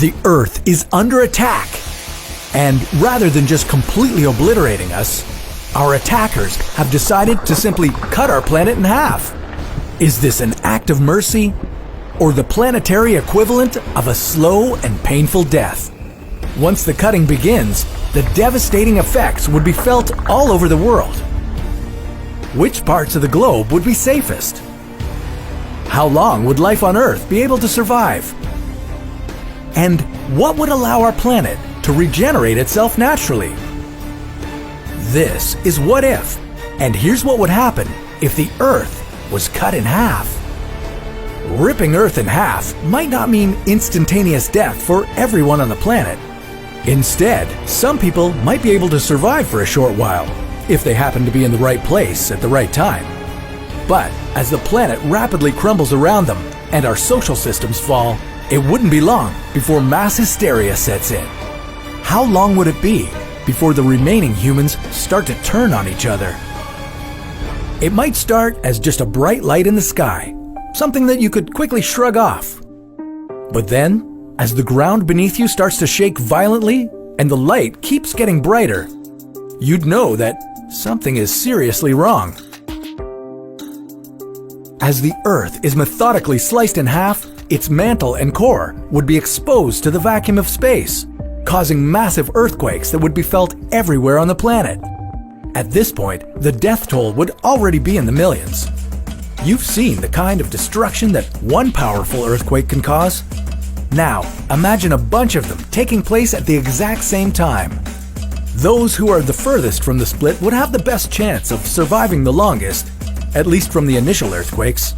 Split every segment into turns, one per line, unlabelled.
The Earth is under attack. And rather than just completely obliterating us, our attackers have decided to simply cut our planet in half. Is this an act of mercy, or the planetary equivalent of a slow and painful death? Once the cutting begins, the devastating effects would be felt all over the world. Which parts of the globe would be safest? How long would life on Earth be able to survive? And what would allow our planet to regenerate itself naturally? This is What If, and here's what would happen if the Earth was cut in half. Ripping Earth in half might not mean instantaneous death for everyone on the planet. Instead, some people might be able to survive for a short while, if they happen to be in the right place at the right time. But as the planet rapidly crumbles around them and our social systems fall, it wouldn't be long before mass hysteria sets in. How long would it be before the remaining humans start to turn on each other? It might start as just a bright light in the sky, something that you could quickly shrug off. But then, as the ground beneath you starts to shake violently and the light keeps getting brighter, you'd know that something is seriously wrong. As the Earth is methodically sliced in half, its mantle and core would be exposed to the vacuum of space, causing massive earthquakes that would be felt everywhere on the planet. At this point, the death toll would already be in the millions. You've seen the kind of destruction that one powerful earthquake can cause. Now, imagine a bunch of them taking place at the exact same time. Those who are the furthest from the split would have the best chance of surviving the longest, at least from the initial earthquakes.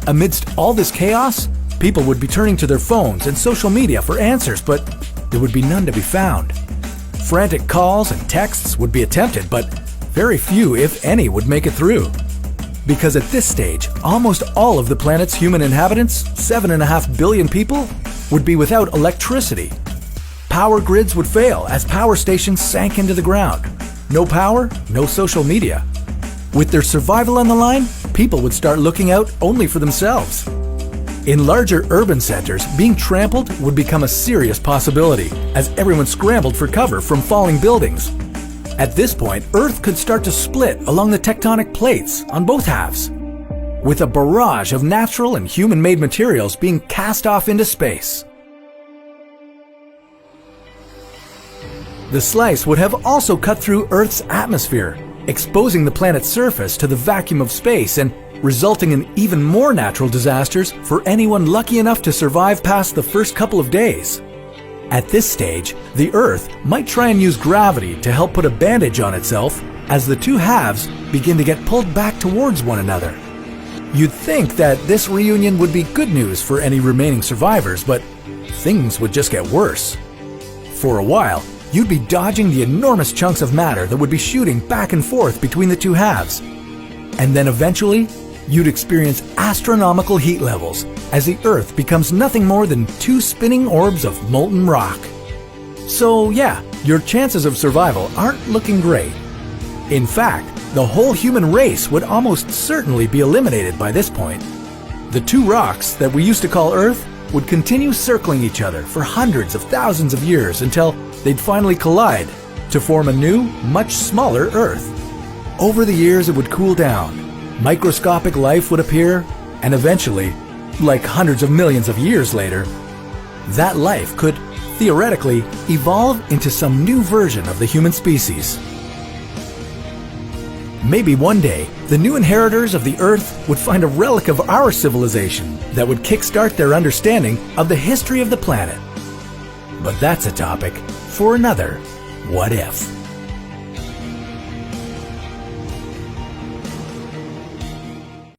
Amidst all this chaos, people would be turning to their phones and social media for answers, but there would be none to be found. Frantic calls and texts would be attempted, but very few, if any, would make it through. Because at this stage, almost all of the planet's human inhabitants, 7.5 billion people, would be without electricity. Power grids would fail as power stations sank into the ground. No power, no social media. With their survival on the line, people would start looking out only for themselves. In larger urban centers, being trampled would become a serious possibility as everyone scrambled for cover from falling buildings. At this point, Earth could start to split along the tectonic plates on both halves, with a barrage of natural and human-made materials being cast off into space. The slice would have also cut through Earth's atmosphere, exposing the planet's surface to the vacuum of space and resulting in even more natural disasters for anyone lucky enough to survive past the first couple of days. At this stage, the Earth might try and use gravity to help put a bandage on itself as the two halves begin to get pulled back towards one another. You'd think that this reunion would be good news for any remaining survivors, but things would just get worse. For a while, you'd be dodging the enormous chunks of matter that would be shooting back and forth between the two halves. And then eventually, you'd experience astronomical heat levels as the Earth becomes nothing more than two spinning orbs of molten rock. So yeah, your chances of survival aren't looking great. In fact, the whole human race would almost certainly be eliminated by this point. The two rocks that we used to call Earth would continue circling each other for hundreds of thousands of years until they'd finally collide to form a new, much smaller Earth. Over the years, it would cool down. Microscopic life would appear, and eventually, like hundreds of millions of years later, that life could, theoretically, evolve into some new version of the human species. Maybe one day, the new inheritors of the Earth would find a relic of our civilization that would kickstart their understanding of the history of the planet. But that's a topic for another What If.